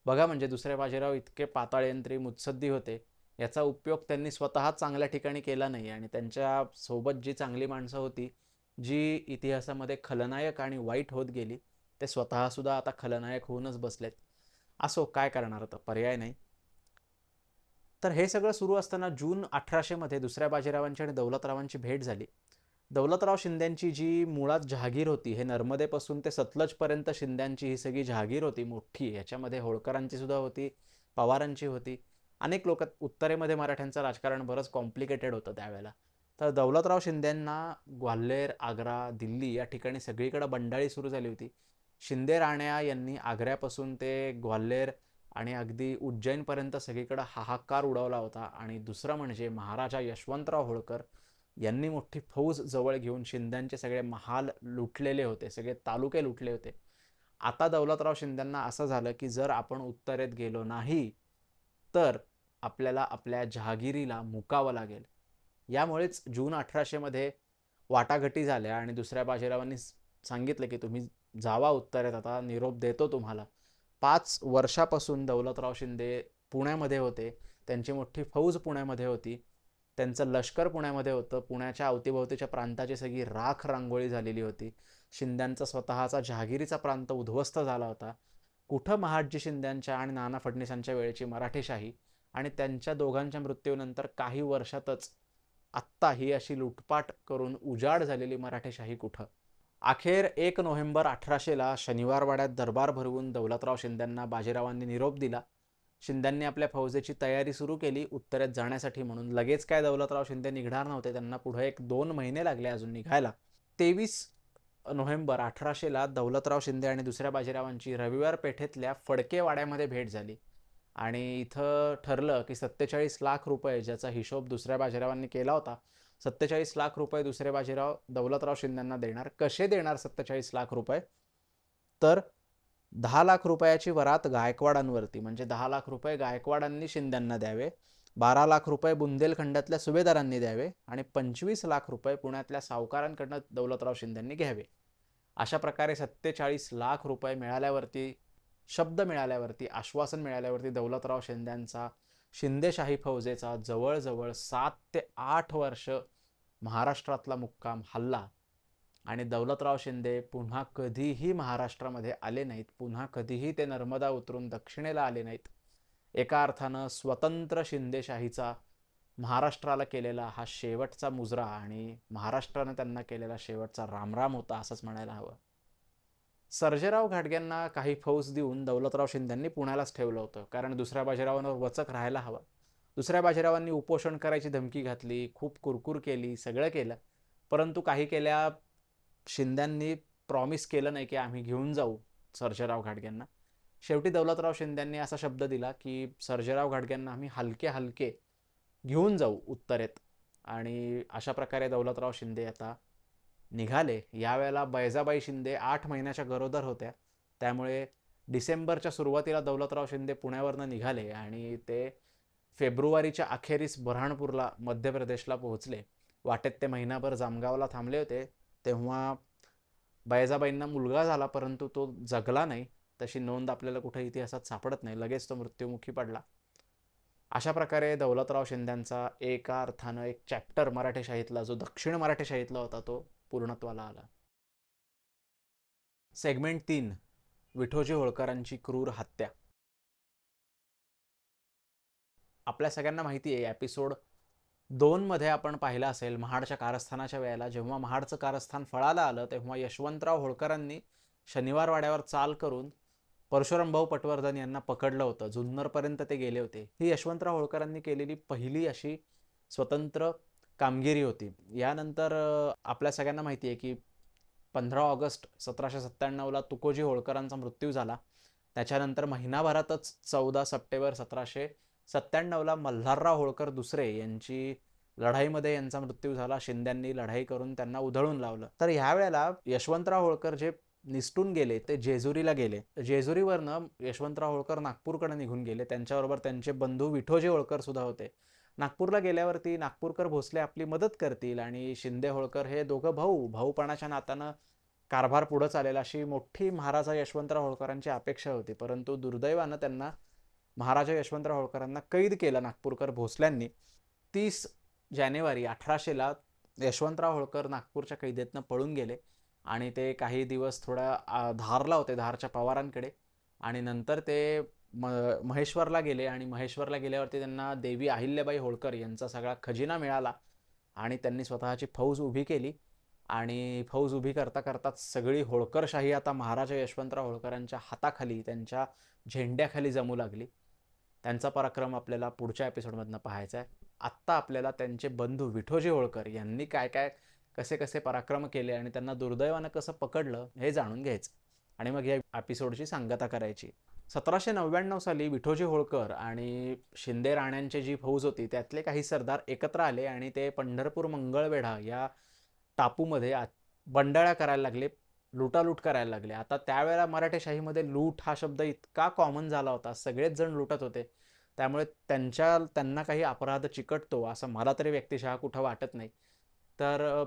[SPEAKER 1] बघा म्हणजे दुसरे बाजीराव इतके पाताळयंत्री मुत्सद्दी होते, याचा उपयोग त्यांनी स्वतः चांगल्या ठिकाणी केला नाही आणि त्यांच्या सोबत जी चांगली माणसं होती, जी इतिहासामध्ये खलनायक आणि वाईट होत गेली, ते स्वतःसुद्धा आता खलनायक होऊनच बसलेत. असो, काय करणार होतं, पर्याय नाही. तर हे सगळं सुरू असताना जून 1800 मध्ये दुसऱ्या बाजीरावांची आणि दौलतरावांची भेट झाली. दौलतराव शिंद्यांची जी मुळात जहागीर होती, हे नर्मदेपासून ते सतलजपर्यंत शिंद्यांची ही सगळी जहागीर होती मोठी. याच्यामध्ये होळकरांची सुद्धा होती, पवारांची होती. अनेक लोक, उत्तरेमध्ये मराठ्यांचं राजकारण बरंच कॉम्प्लिकेटेड होतं त्यावेळेला. तर दौलतराव शिंद्यांना ग्वाल्हेर, आग्रा, दिल्ली या ठिकाणी सगळीकडे बंडाळी सुरू झाली होती. शिंदे राण्या यांनी आग्र्यापासून ते ग्वाल्हेर आणि अगदी उज्जैनपर्यंत सगळीकडे हाहाकार उडवला होता. आणि दुसरं म्हणजे महाराजा यशवंतराव होळकर यांनी मोठी फौज जवळ घेऊन शिंद्यांचे सगळे महाल लुटलेले होते, सगळे तालुके लुटले होते. आता दौलतराव शिंद्यांना असं झालं की जर आपण उत्तरेत गेलो नाही तर आपल्याला आपल्या जहागिरीला मुकावं लागेल. यामुळेच जून 1800 मध्ये वाटाघाटी झाल्या आणि दुसऱ्या बाजीरावांनी सांगितलं की तुम्ही जावा उत्तरेत, आता निरोप देतो तुम्हाला. 5 वर्षापासून दौलतराव शिंदे पुण्यामध्ये होते, त्यांची मोठी फौज पुण्यामध्ये होती, त्यांचं लष्कर पुण्यामध्ये होतं. पुण्याच्या अवतीभोवतीच्या प्रांताची सगळी राख रांगोळी झालेली होती. शिंद्यांचा स्वतःचा जहागिरीचा प्रांत उद्ध्वस्त झाला होता. कुठं महाडजी शिंद्यांच्या आणि नाना फडणवीसांच्या वेळेची मराठेशाही आणि त्यांच्या दोघांच्या मृत्यूनंतर काही वर्षातच आत्ता ही अशी लुटपाट करून उजाड झालेली मराठेशाही कुठं. अखेर 1 नोव्हेंबर 1800ला शनिवारवाड्यात दरबार भरवून दौलतराव शिंद्यांना बाजीरावांनी निरोप दिला. शिंद्यांनी आपल्या फौजेची तयारी सुरू केली उत्तरेत जाण्यासाठी. म्हणून लगेच काय दौलतराव शिंदे निघणार नव्हते, त्यांना पुढे 1-2 महिने लागले अजून निघायला. 23 नोव्हेंबर 1800ला दौलतराव शिंदे आणि दुसऱ्या बाजीरावांची रविवार पेठेतल्या फडके वाड्यामध्ये भेट झाली आणि इथं ठरलं की 47 लाख रुपये, ज्याचा हिशोब दुसऱ्या बाजीरावांनी केला होता, 47 लाख रुपये दुसरे बाजीराव दौलतराव शिंद्यांना देणार. कसे देणार 47 लाख रुपये? तर 10 लाख रुपयाची वरात गायकवाडांवरती, म्हणजे 10 लाख रुपये गायकवाडांनी शिंद्यांना द्यावे, 12 लाख रुपये बुंदेलखंडातल्या सुभेदारांनी द्यावे आणि 25 लाख रुपये पुण्यातल्या सावकारांकडनं दौलतराव शिंद्यांनी घ्यावे. अशा प्रकारे 47 लाख रुपये मिळाल्यावरती, शब्द मिळाल्यावरती, आश्वासन मिळाल्यावरती दौलतराव शिंद्यांचा शिंदेशाही फौजेचा जवळजवळ 7 ते 8 वर्ष महाराष्ट्रातला मुक्काम हल्ला आणि दौलतराव शिंदे पुन्हा कधीही महाराष्ट्रामध्ये आले नाहीत. पुन्हा कधीही ते नर्मदा उतरून दक्षिणेला आले नाहीत. एका अर्थानं स्वतंत्र शिंदेशाहीचा महाराष्ट्राला केलेला हा शेवटचा मुजरा आणि महाराष्ट्रानं त्यांना केलेला शेवटचा रामराम होता असंच म्हणायला हवं. सर्जेराव घाटग्यांना काही फौज देऊन दौलतराव शिंद्यांनी पुण्यालाच ठेवलं होतं, कारण दुसऱ्या बाजीरावांवर वचक राहायला हवा. दुसऱ्या बाजीरावांनी उपोषण करायची धमकी घातली, खूप कुरकुर केली, सगळं केलं, परंतु काही केल्या शिंद्यांनी प्रॉमिस केलं नाही की आम्ही घेऊन जाऊ सर्जेराव घाटग्यांना. शेवटी दौलतराव शिंद्यांनी असा शब्द दिला की सर्जेराव घाटग्यांना आम्ही हलके हलके घेऊन जाऊ उत्तरेत. आणि अशा प्रकारे दौलतराव शिंदे आता निघाले. यावेळेला बैजाबाई शिंदे 8 महिन्याच्या गरोदर होत्या, त्यामुळे डिसेंबरच्या सुरुवातीला दौलतराव शिंदे पुण्यावरनं निघाले आणि ते फेब्रुवारीच्या अखेरीस बुऱ्हाणपूरला मध्य प्रदेशला पोहोचले. वाटेत ते महिनाभर जामगावला थांबले होते. तेव्हा बैजाबाईंना मुलगा झाला, परंतु तो जगला नाही, तशी नोंद आपल्याला कुठे इतिहासात सापडत नाही. लगेच तो मृत्युमुखी पडला. अशा प्रकारे दौलतराव शिंद्यांचा एका अर्थानं एक चॅप्टर मराठेशाहीतला, जो दक्षिण मराठेशाहीतला होता, तो पूर्णत्वाला आला. सेगमेंट 3, विठोजी होळकरांची क्रूर हत्या. आपल्या सगळ्यांना माहिती आहे एपिसोड 2 मध्ये आपण पाहिलं असेल महाडच्या कारस्थानाच्या वेळेला जेव्हा महाडचं कारस्थान फळाला आलं तेव्हा यशवंतराव होळकरांनी शनिवार वाड्यावर चाल करून परशुराम भाऊ पटवर्धन यांना पकडलं होतं. जुन्नरपर्यंत ते गेले होते. ही यशवंतराव होळकरांनी केलेली पहिली अशी स्वतंत्र कामगिरी होती. यानंतर आपल्या सगळ्यांना माहिती आहे की 15 ऑगस्ट 1797ला तुकोजी होळकरांचा मृत्यू झाला. त्याच्यानंतर महिनाभरातच 14 सप्टेंबर 1797ला मल्हारराव होळकर दुसरे यांची लढाईमध्ये यांचा मृत्यू झाला. शिंद्यांनी लढाई करून त्यांना उधळून लावलं. तर ह्या वेळेला यशवंतराव होळकर जे निसटून गेले ते जेजुरीला गेले. जेजुरीवरनं यशवंतराव होळकर नागपूरकडे निघून गेले. त्यांच्याबरोबर त्यांचे बंधू विठोजी होळकर सुद्धा होते. नागपूरला गेल्यावरती नागपूरकर भोसले आपली मदत करतील आणि शिंदे होळकर हे दोघं भाऊपणाच्या नात्यानं कारभार पुढं चालेल अशी मोठी महाराजा यशवंतराव होळकरांची अपेक्षा होती. परंतु दुर्दैवानं त्यांना महाराजा यशवंतराव होळकरांना कैद केलं नागपूरकर भोसल्यांनी. 30 जानेवारी 1800ला यशवंतराव होळकर नागपूरच्या कैदेतनं पळून गेले आणि ते काही दिवस थोडा धारला होते धारच्या पवारांकडे आणि नंतर ते महेश्वरला गेले आणि महेश्वरला गेल्यावरती त्यांना देवी अहिल्याबाई होळकर यांचा सगळा खजिना मिळाला आणि त्यांनी स्वतःची फौज उभी केली आणि फौज उभी करता करता सगळी होळकरशाही आता महाराजा यशवंतराव होळकरांच्या हाताखाली त्यांच्या झेंड्याखाली जमू लागली. त्यांचा पराक्रम आपल्याला पुढच्या एपिसोडमधनं पाहायचा आहे. आत्ता आपल्याला त्यांचे बंधू विठोजी होळकर यांनी काय काय कसे कसे पराक्रम केले आणि त्यांना दुर्दैवानं कसं पकडलं हे जाणून घ्यायचं आणि मग या एपिसोडची सांगता करायची. 1799 साली विठोजी होळकर आणि शिंदे राण्यांची जी फौज होती त्यातले काही सरदार एकत्र आले आणि ते पंढरपूर मंगळवेढा या टापूमध्ये बंडाळ्या करायला लागले, लुटालूट करायला लागले. आता त्यावेळेला मराठेशाहीमध्ये लूट हा शब्द इतका कॉमन झाला होता, सगळेच जण लुटत होते. त्यामुळे त्यांना काही अपराध चिकटतो असं मला तरी व्यक्तिशः कुठं वाटत नाही. तर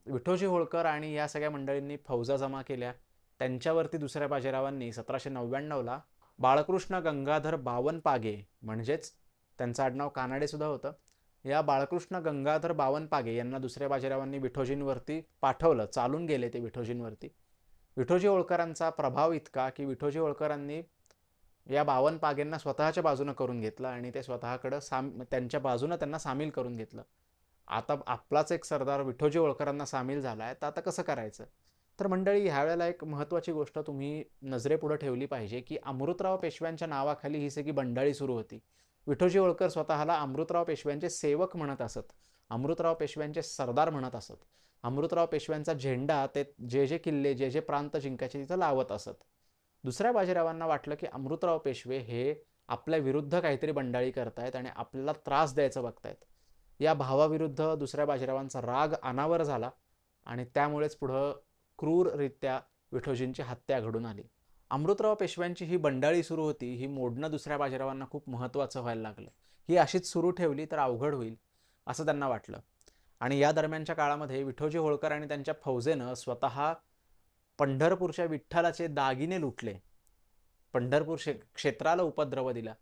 [SPEAKER 1] विठोजी होळकर आणि या सगळ्या मंडळींनी फौजा जमा केल्या. त्यांच्यावरती दुसऱ्या बाजीरावांनी 1799ला बाळकृष्ण गंगाधर बावनपागे म्हणजेच त्यांचं आडनाव कानडे सुद्धा होतं, या बाळकृष्ण गंगाधर बावनपागे यांना दुसऱ्या बाजीरावांनी विठोजींवरती पाठवलं. चालून गेले ते विठोजींवरती. विठोजी होळकरांचा प्रभाव इतका की विठोजी होळकरांनी या बावनपागेंना स्वतःच्या बाजूनं करून घेतलं आणि ते स्वतःकडं त्यांच्या बाजूनं त्यांना सामील करून घेतलं. आता आपलाच एक सरदार विठोजी होळकरांना सामील झाला आहे, तर आता कसं करायचं? तर मंडळी ह्यावेळेला एक महत्त्वाची गोष्ट तुम्ही नजरेपुढं ठेवली पाहिजे की अमृतराव पेशव्यांच्या नावाखाली ही सगळी बंडाळी सुरू होती. विठोजी होळकर स्वतःला अमृतराव पेशव्यांचे सेवक म्हणत असत, अमृतराव पेशव्यांचे सरदार म्हणत असत. अमृतराव पेशव्यांचा झेंडा ते जे जे किल्ले जे जे प्रांत जिंकायचे तिथं लावत असत. दुसऱ्या बाजीरावांना वाटलं की अमृतराव पेशवे हे आपल्या विरुद्ध काहीतरी बंडाळी करतायत आणि आपल्याला त्रास द्यायचं बघतायत. या भावाविरुद्ध दुसऱ्या बाजीरावांचा राग अनावर झाला आणि त्यामुळेच पुढं क्रूररित्या विठोजींची हत्या घडून आली. अमृतराव पेशव्यांची ही बंडाळी सुरू होती, ही मोडणं दुसऱ्या बाजीरावांना खूप महत्त्वाचं व्हायला लागलं. ही अशीच सुरू ठेवली तर अवघड होईल असं त्यांना वाटलं. आणि या दरम्यानच्या काळामध्ये विठोजी होळकर आणि त्यांच्या फौजेनं स्वतः पंढरपूरच्या विठ्ठलाचे दागिने लुटले, पंढरपूर क्षेत्राला उपद्रव दिला.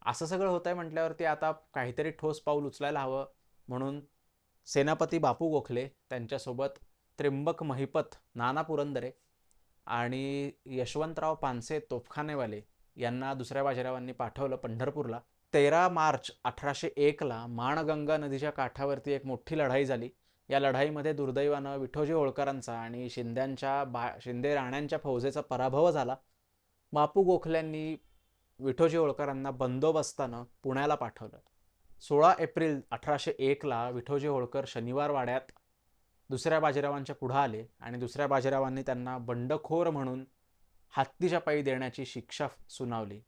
[SPEAKER 1] असं सगळं होतंय म्हटल्यावरती आता काहीतरी ठोस पाऊल उचलायला हवं म्हणून सेनापती बापू गोखले त्यांच्यासोबत त्र्यंबक महिपत, नाना पुरंदरे आणि यशवंतराव पानसे तोफखानेवाले यांना दुसऱ्या बाजीरावांनी पाठवलं पंढरपूरला. 13 मार्च 1801ला माणगंगा नदीच्या काठावरती एक मोठी लढाई झाली. या लढाईमध्ये दुर्दैवानं विठोजी होळकरांचा आणि शिंदे राण्यांच्या फौजेचा पराभव झाला. बापू गोखल्यांनी विठोजी होळकरांना बंदोबस्तानं पुण्याला पाठवलं. 16 एप्रिल 1801ला विठोजी होळकर शनिवार वाड्यात दुसऱ्या बाजीरावांच्या पुढं आले आणि दुसऱ्या बाजीरावांनी त्यांना बंडखोर म्हणून हत्तीच्या पायी देण्याची शिक्षा सुनावली.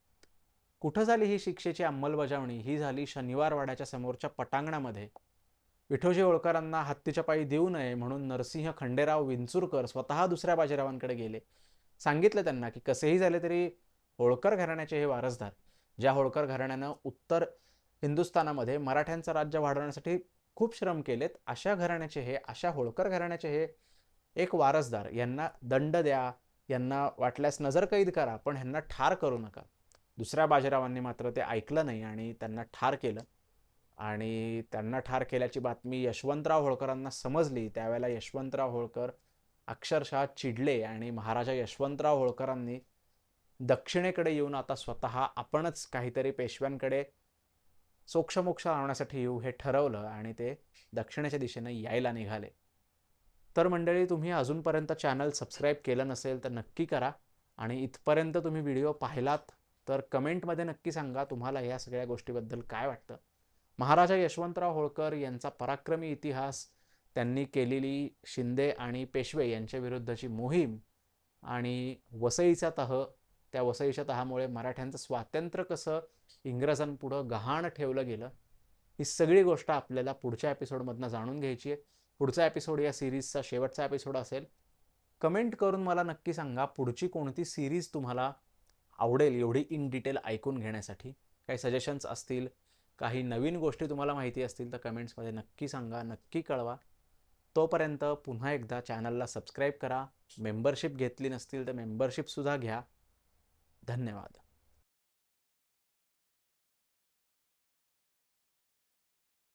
[SPEAKER 1] कुठं झाली ही शिक्षेची अंमलबजावणी? ही झाली शनिवार वाड्याच्या समोरच्या पटांगणामध्ये. विठोजी होळकरांना हत्तीच्या पायी देऊ नये म्हणून नरसिंह खंडेराव विंचुरकर स्वतः दुसऱ्या बाजीरावांकडे गेले. सांगितलं त्यांना की कसेही झाले तरी होळकर घराण्याचे हे वारसदार, ज्या होळकर घराण्यानं उत्तर हिंदुस्थानामध्ये मराठ्यांचं राज्य वाढवण्यासाठी खूप श्रम केलेत, अशा घराण्याचे हे, अशा होळकर घराण्याचे हे एक वारसदार, यांना दंड द्या, यांना वाटल्यास नजरकैद करा, पण ह्यांना ठार करू नका. दुसऱ्या बाजीरावांनी मात्र ते ऐकलं नाही आणि त्यांना ठार केलं. आणि त्यांना ठार केल्याची बातमी यशवंतराव होळकरांना समजली. त्यावेळेला यशवंतराव होळकर अक्षरशः चिडले आणि महाराजा यशवंतराव होळकरांनी दक्षिणेकडे येऊन आता स्वतः आपणच काहीतरी पेशव्यांकडे सोक्षमोक्ष लावण्यासाठी येऊ हे ठरवलं आणि ते दक्षिणेच्या दिशेने यायला निघाले. तर मंडळी, तुम्ही अजूनपर्यंत चॅनल सबस्क्राईब केलं नसेल तर नक्की करा आणि इथपर्यंत तुम्ही व्हिडिओ पाहिलात तर कमेंटमध्ये नक्की सांगा तुम्हाला या सगळ्या गोष्टीबद्दल काय वाटतं. महाराजा यशवंतराव होळकर यांचा पराक्रमी इतिहास, त्यांनी केलेली शिंदे आणि पेशवे यांच्या विरुद्धची मोहीम आणि वसईचा तह, त्या वसईच्या तहामुळे मराठ्यांचं स्वातंत्र्य कसं इंग्रजांपुढं गहाण ठेवलं गेलं, ही सगळी गोष्ट आपल्याला पुढच्या एपिसोडमधनं जाणून घ्यायची आहे. पुढचा एपिसोड या सिरीजचा शेवटचा एपिसोड असेल. कमेंट करून मला नक्की सांगा पुढची कोणती सिरीज तुम्हाला आवडेल एवढी इन डिटेल ऐकून घेण्यासाठी. काही सजेशन्स असतील, काही नवीन गोष्टी तुम्हाला माहिती असतील तर कमेंट्समध्ये नक्की सांगा, नक्की कळवा. तोपर्यंत पुन्हा एकदा चॅनलला सबस्क्राईब करा. मेंबरशिप घेतली नसतील तर मेंबरशिपसुद्धा घ्या. धन्यवाद.